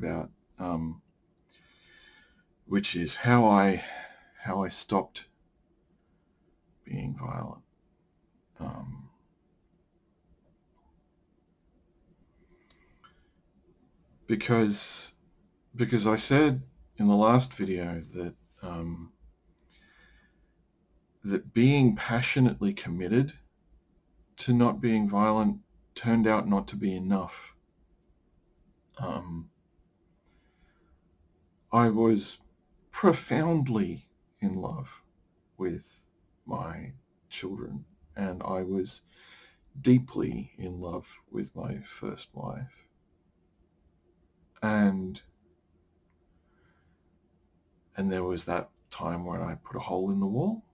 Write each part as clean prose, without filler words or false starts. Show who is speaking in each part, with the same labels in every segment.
Speaker 1: about, which is how I stopped being violent. Because I said in the last video that that being passionately committed to not being violent turned out not to be enough. I was profoundly in love with my children, and I was deeply in love with my first wife. And there was that time when I put a hole in the wall.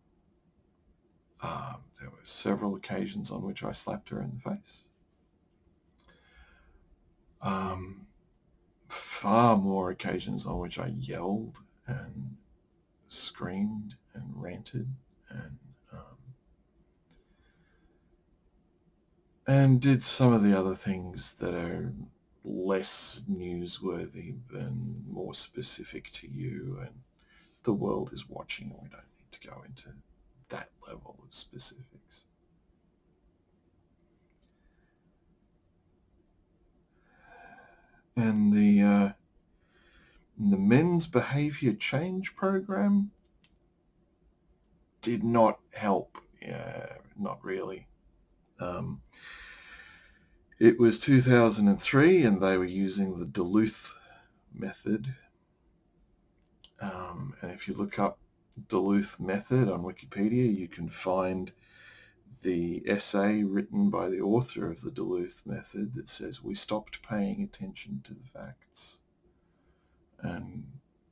Speaker 1: There were several occasions on which I slapped her in the face. Far more occasions on which I yelled and screamed and ranted and did some of the other things that are less newsworthy and more specific to you, and the world is watching, and we don't need to go into that level of specifics. And the men's behavior change program did not help. Not really. It was 2003, and they were using the Duluth method. And if you look up Duluth method on Wikipedia, you can find the essay written by the author of the Duluth method that says, "We stopped paying attention to the facts, and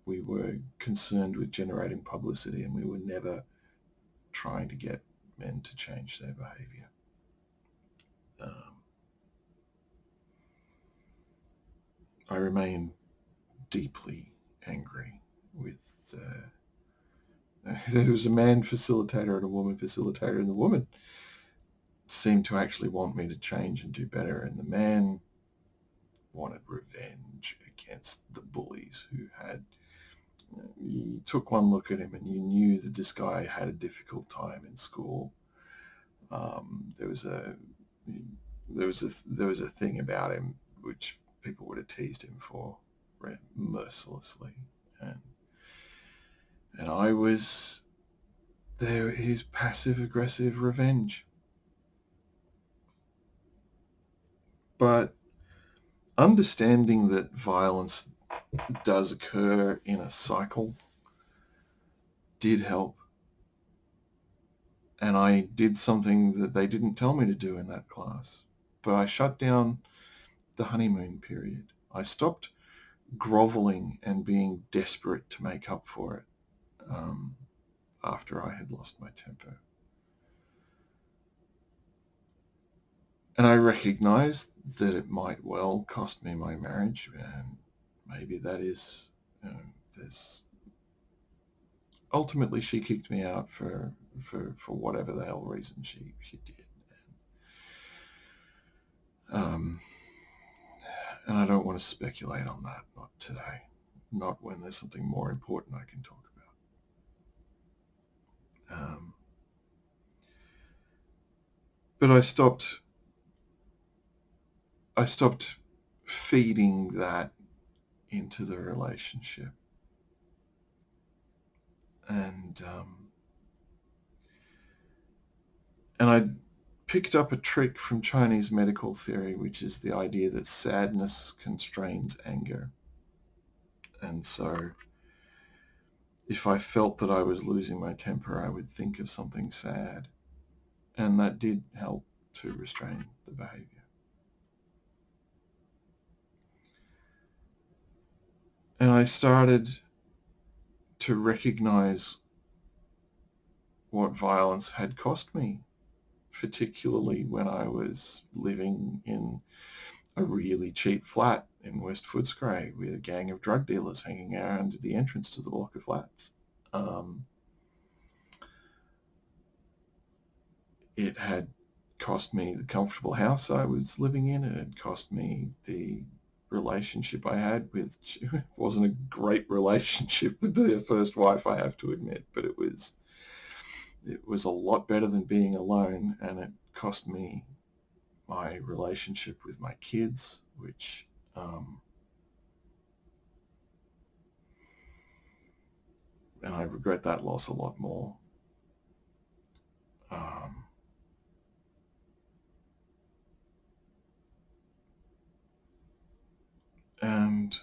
Speaker 1: we were concerned with generating publicity, and we were never trying to get men to change their behavior." I remain deeply angry with there was a man facilitator and a woman facilitator, and the woman seemed to actually want me to change and do better, and the man wanted revenge against the bullies who had, you took one look at him and you knew that this guy had a difficult time in school. There was a thing about him which people would have teased him for mercilessly, and I was there, his passive aggressive revenge. But understanding that violence does occur in a cycle did help. And I did something that they didn't tell me to do in that class. But I shut down the honeymoon period. I stopped groveling and being desperate to make up for it after I had lost my temper. And I recognized that it might well cost me my marriage, and maybe that is, there's ultimately she kicked me out for whatever the hell reason she did. And I don't want to speculate on that, not today, not when there's something more important I can talk about. But I stopped feeding that into the relationship. And I picked up a trick from Chinese medical theory, which is the idea that sadness constrains anger. And so if I felt that I was losing my temper, I would think of something sad. And that did help to restrain the behavior. And I started to recognize what violence had cost me, particularly when I was living in a really cheap flat in West Footscray with a gang of drug dealers hanging around the entrance to the block of flats. It had cost me the comfortable house I was living in. It had cost me the relationship I had with, it wasn't a great relationship with the first wife, I have to admit, but it was a lot better than being alone, and it cost me my relationship with my kids, which and I regret that loss a lot more. And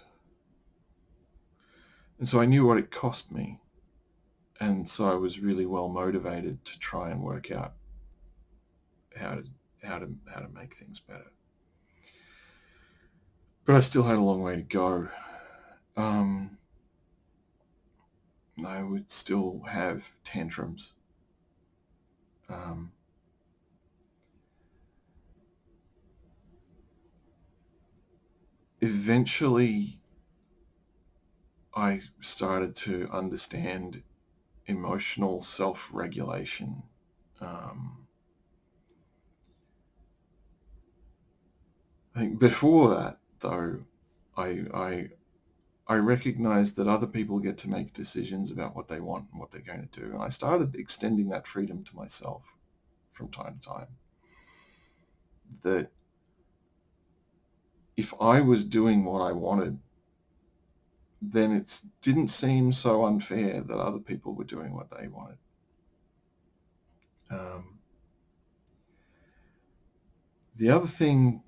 Speaker 1: so I knew what it cost me, and so I was really well motivated to try and work out how to make things better. But I still had a long way to go. I would still have tantrums. Eventually, I started to understand emotional self-regulation. I think before that, though, I recognized that other people get to make decisions about what they want and what they're going to do. And I started extending that freedom to myself from time to time. That if I was doing what I wanted, then it didn't seem so unfair that other people were doing what they wanted. The other thing,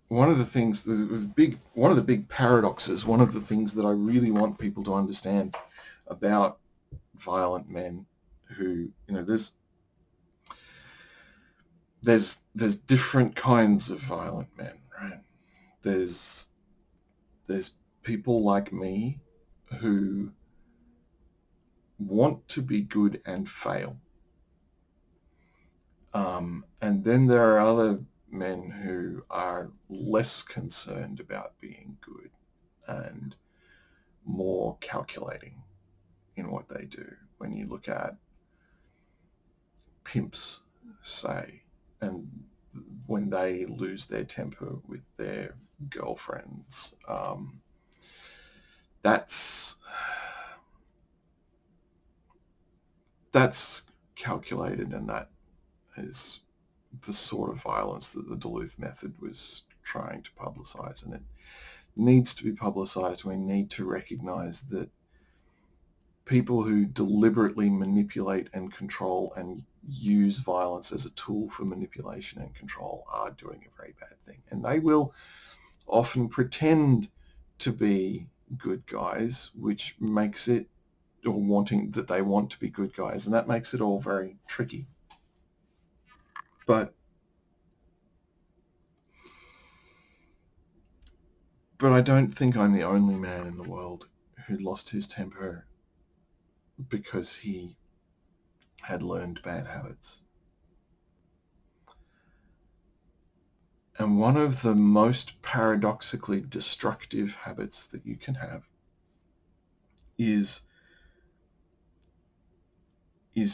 Speaker 1: one of the big paradoxes, one of the things that I really want people to understand about violent men who, there's different kinds of violent men, right? There's people like me who want to be good and fail. And then there are other men who are less concerned about being good and more calculating in what they do. When you look at pimps, say, and when they lose their temper with their girlfriends, that's calculated, and that is the sort of violence that the Duluth method was trying to publicize, and it needs to be publicized. We need to recognize that people who deliberately manipulate and control and use violence as a tool for manipulation and control are doing a very bad thing. And they will often pretend to be good guys, which makes it, or wanting that they want to be good guys, and that makes it all very tricky. But I don't think I'm the only man in the world who lost his temper because he had learned bad habits. And one of the most paradoxically destructive habits that you can have is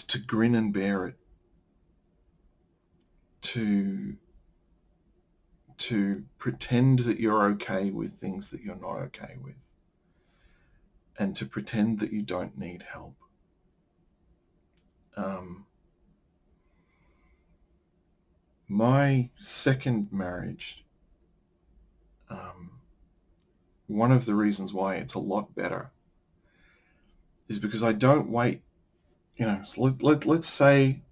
Speaker 1: to grin and bear it, to pretend that you're okay with things that you're not okay with, and to pretend that you don't need help. My second marriage, one of the reasons why it's a lot better is because I don't wait. So let's say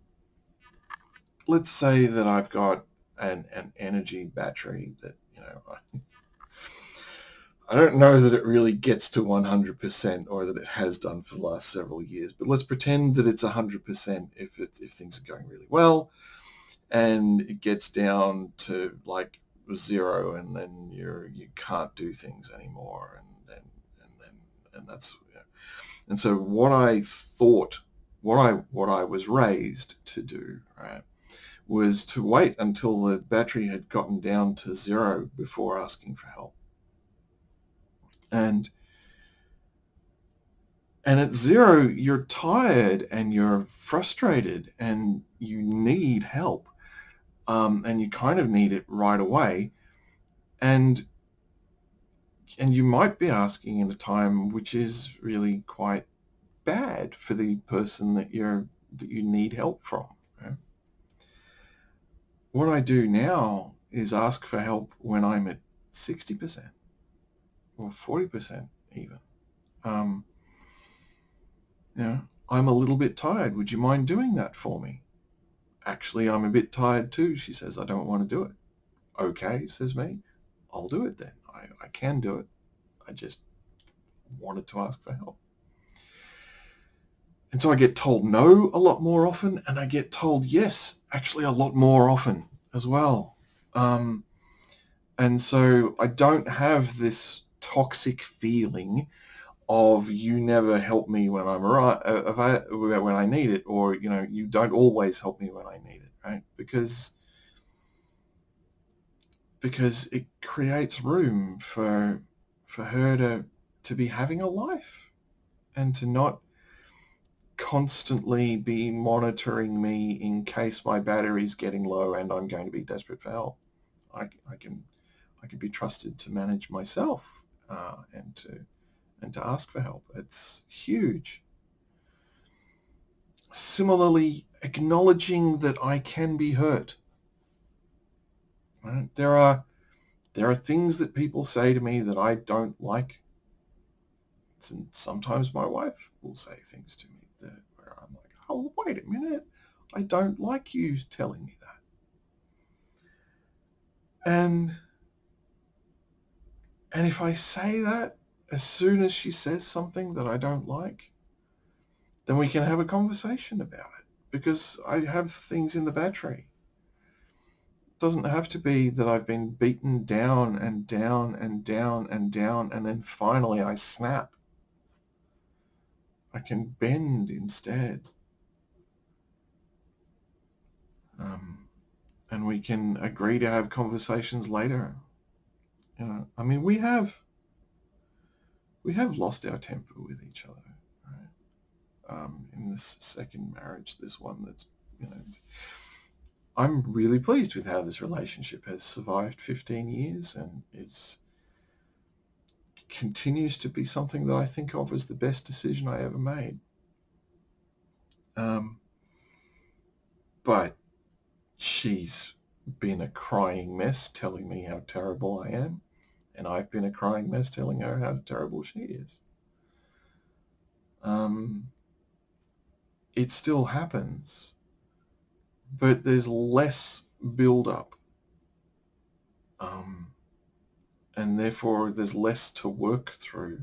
Speaker 1: that I've got an energy battery that, I don't know that it really gets to 100% or that it has done for the last several years, but let's pretend that it's 100% if things are going really well, and it gets down to like 0, and then you can't do things anymore, and that's, and so what I thought, what I was raised to do, right, was to wait until the battery had gotten down to 0 before asking for help. And at 0, you're tired and you're frustrated and you need help. And you kind of need it right away. And And you might be asking in a time which is really quite bad for the person that you need help from. Right? What I do now is ask for help when I'm at 60% or 40% even. Um, I'm a little bit tired. Would you mind doing that for me? Actually, I'm a bit tired too, she says. I don't want to do it. Okay, says me. I'll do it then. I can do it. I just wanted to ask for help. And so I get told no a lot more often, and I get told yes actually a lot more often as well. And so I don't have this toxic feeling of you never help me when I'm when I need it, or you don't always help me when I need it, right? Because it creates room for her to be having a life and to not constantly be monitoring me in case my battery's getting low and I'm going to be desperate for help. I can be trusted to manage myself and to ask for help. It's huge. Similarly, acknowledging that I can be hurt. Right? There are things that people say to me that I don't like. And sometimes my wife will say things to me where I'm like, oh, wait a minute, I don't like you telling me that. And if I say that, as soon as she says something that I don't like, then we can have a conversation about it, because I have things in the battery. It doesn't have to be that I've been beaten down and down and down and down, and then finally I snap. I can bend instead. And we can agree to have conversations later. I mean, we have lost our temper with each other, right? In this second marriage, this one that's, I'm really pleased with how this relationship has survived 15 years, and continues to be something that I think of as the best decision I ever made. But she's been a crying mess telling me how terrible I am, and I've been a crying mess telling her how terrible she is. It still happens, but there's less build-up, and therefore there's less to work through,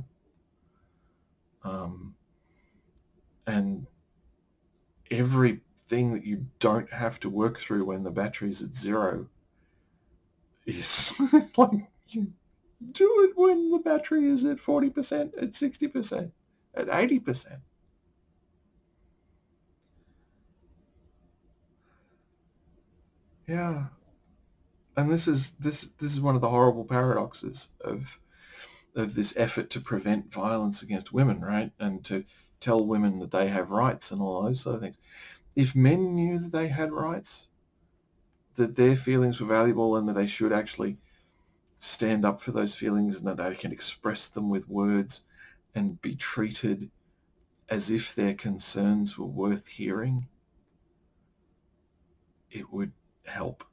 Speaker 1: and everything that you don't have to work through when the battery's at zero is like, you do it when the battery is at 40%, at 60%, at 80%. Yeah. And this is one of the horrible paradoxes of this effort to prevent violence against women, right? And to tell women that they have rights and all those sort of things. If men knew that they had rights, that their feelings were valuable and that they should actually stand up for those feelings and that they can express them with words and be treated as if their concerns were worth hearing, it would help.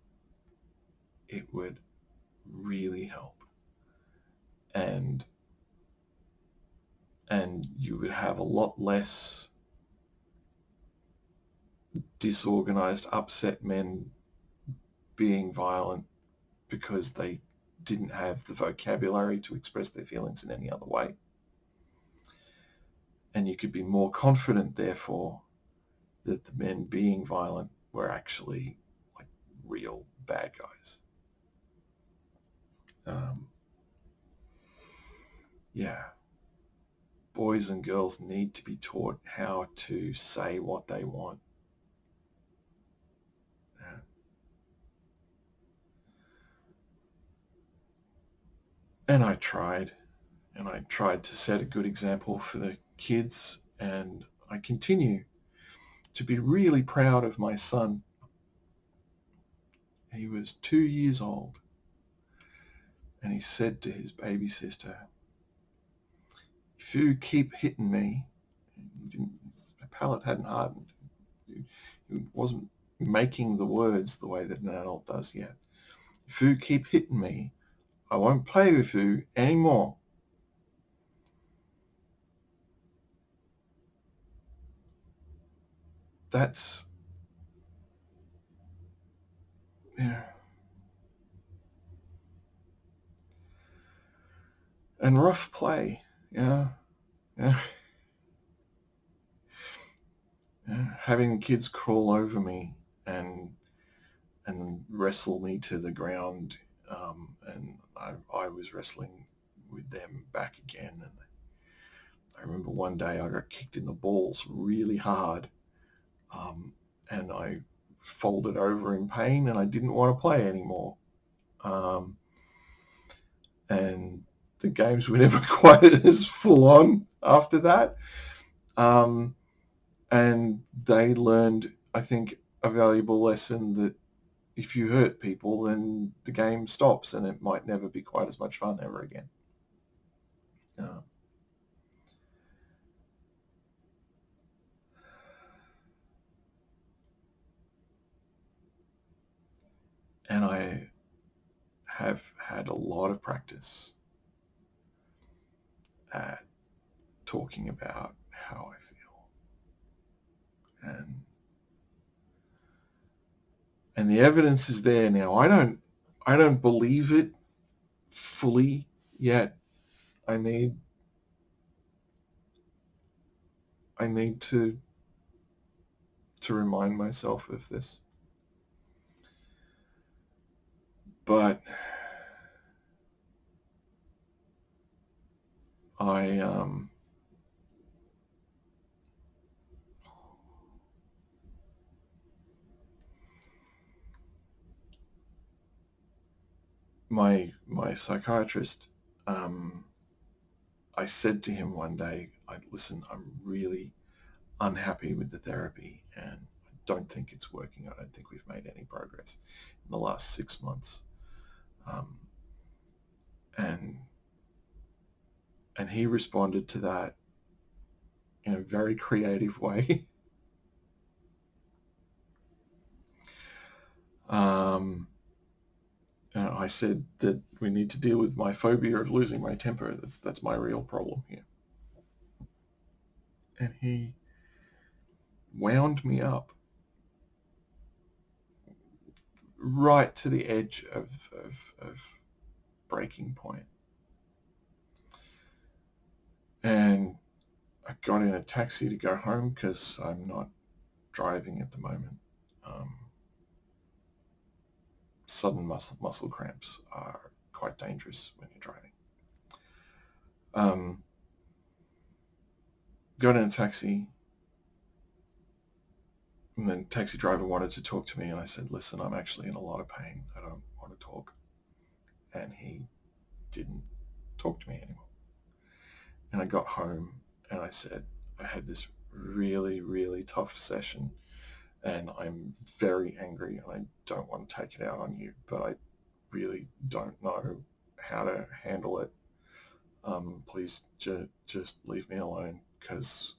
Speaker 1: It would really help. And you would have a lot less disorganized, upset men being violent because they didn't have the vocabulary to express their feelings in any other way. And you could be more confident, therefore, that the men being violent were actually like real bad guys. Yeah. Boys and girls need to be taught how to say what they want. Yeah. And I tried to set a good example for the kids, and I continue to be really proud of my son. He was 2 years old, And he said to his baby sister, if you keep hitting me, his palate hadn't hardened. He wasn't making the words the way that an adult does yet. If you keep hitting me, I won't play with you anymore. That's, yeah. And rough play, yeah. Yeah. Yeah. Having kids crawl over me and wrestle me to the ground, and I was wrestling with them back again. And I remember one day I got kicked in the balls really hard, and I folded over in pain, and I didn't want to play anymore. Um, and the games were never quite as full on after that. Um, and they learned, I think, a valuable lesson that if you hurt people, then the game stops and it might never be quite as much fun ever again. Uh, and I have had a lot of practice at talking about how I feel. And the evidence is there now. I don't believe it fully yet. I need I need to remind myself of this. But I my psychiatrist, I said to him one day, listen, I'm really unhappy with the therapy and I don't think it's working. I don't think we've made any progress in the last 6 months. Um, and and he responded to that in a very creative way. um, I said that we need to deal with my phobia of losing my temper. That's my real problem here. And he wound me up right to the edge of breaking point. And I got in a taxi to go home because I'm not driving at the moment. Um, Sudden muscle cramps are quite dangerous when you're driving. Um, got in a taxi, and then taxi driver wanted to talk to me, and I said, listen, I'm actually in a lot of pain. I don't want to talk. And he didn't talk to me anymore. And I got home and I said, I had this really, really tough session and I'm very angry and I don't want to take it out on you, but I really don't know how to handle it. Please just leave me alone because,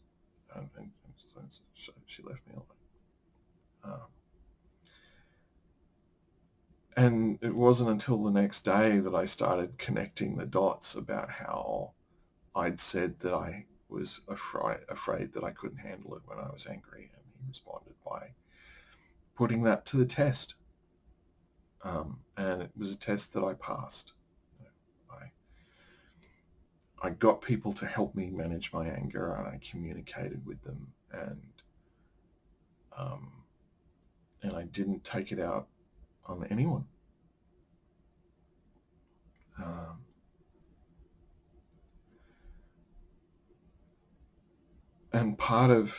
Speaker 1: and so she left me alone. Um, and it wasn't until the next day that I started connecting the dots about how I'd said that I was afraid that I couldn't handle it when I was angry, and he responded by putting that to the test. And it was a test that I passed. I, I got people to help me manage my anger, and I communicated with them, um, and I didn't take it out on anyone. Um, and part of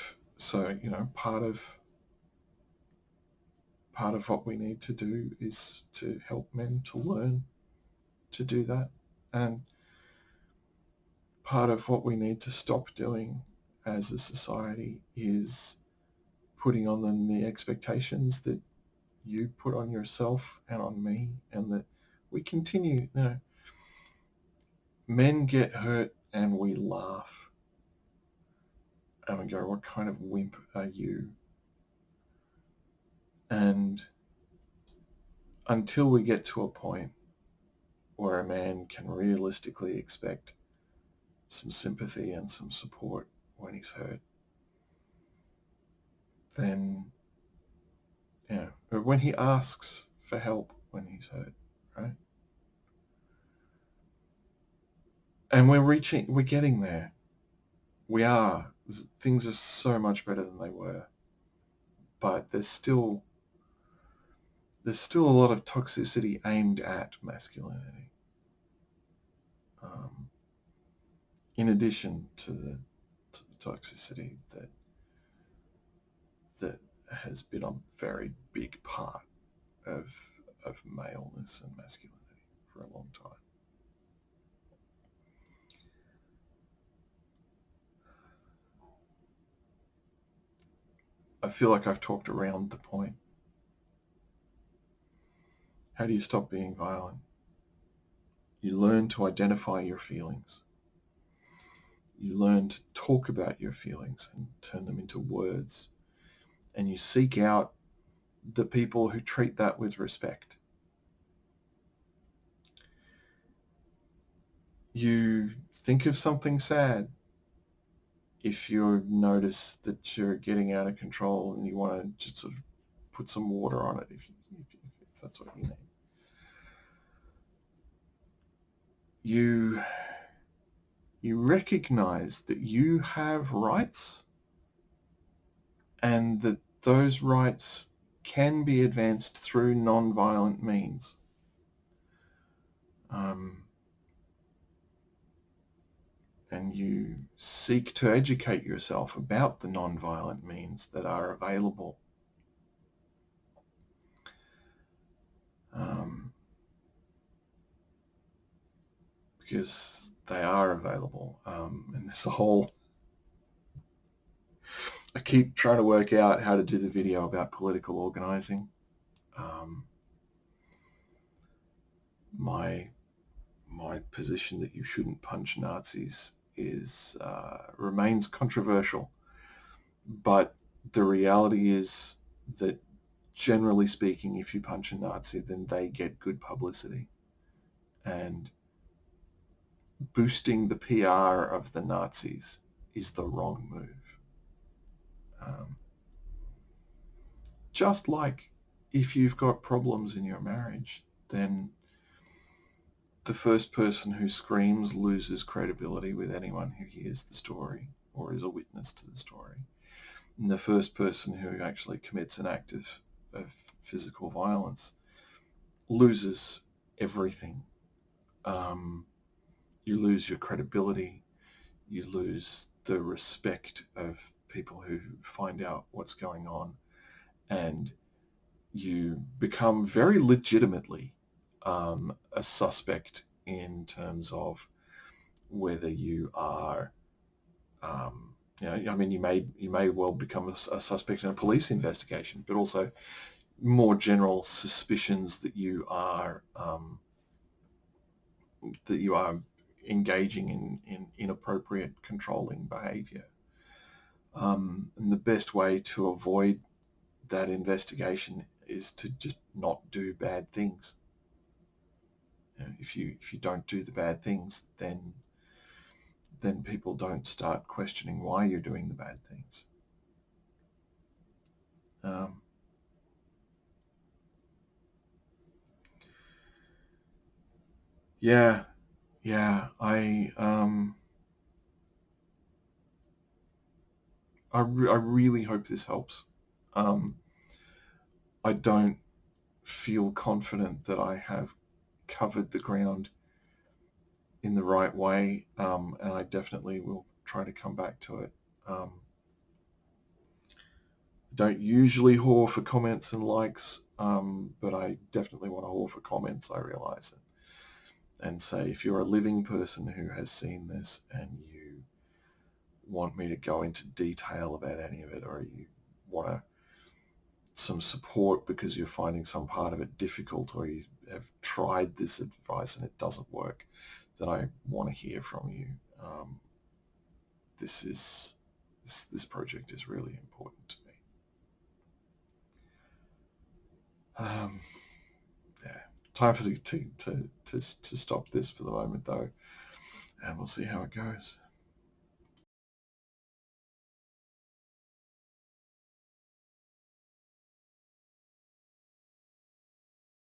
Speaker 1: what we need to do is to help men to learn to do that. And part of what we need to stop doing as a society is putting on them the expectations that you put on yourself and on me, and that we continue, Men get hurt and we laugh. And we go, what kind of wimp are you? And until we get to a point where a man can realistically expect some sympathy and some support when he's hurt, then, or when he asks for help when he's hurt, right? And we're getting there. We are. Things are so much better than they were. But there's still a lot of toxicity aimed at masculinity. In addition to the toxicity that has been a very big part of maleness and masculinity for a long time. I feel like I've talked around the point. How do you stop being violent? You learn to identify your feelings. You learn to talk about your feelings and turn them into words. And you seek out the people who treat that with respect. You think of something sad if you notice that you're getting out of control and you want to just sort of put some water on it if that's what you need. You recognize that you have rights and that those rights can be advanced through non-violent means. And you seek to educate yourself about the non-violent means that are available. Because they are available. And there's a whole... I keep trying to work out how to do the video about political organizing. My position that you shouldn't punch Nazis remains controversial, but the reality is that generally speaking, if you punch a Nazi, then they get good publicity, and boosting the PR of the Nazis is the wrong move. Just like if you've got problems in your marriage, then the first person who screams loses credibility with anyone who hears the story or is a witness to the story. And the first person who actually commits an act of physical violence loses everything. You lose your credibility. You lose the respect of people who find out what's going on. And you become very legitimately a suspect in terms of whether you are, you may well become a suspect in a police investigation, but also more general suspicions that you are engaging in inappropriate controlling behavior. And the best way to avoid that investigation is to just not do bad things. If you don't do the bad things, then people don't start questioning why you're doing the bad things. I really hope this helps. I don't feel confident that I have covered the ground in the right way, and I definitely will try to come back to it. Don't usually whore for comments and likes, but I definitely want to whore for comments, I realise it. And say, if you're a living person who has seen this and you want me to go into detail about any of it, or you want some support because you're finding some part of it difficult, or you have tried this advice and it doesn't work, that I want to hear from you. This project is really important to me. Yeah, time for to stop this for the moment though, and we'll see how it goes.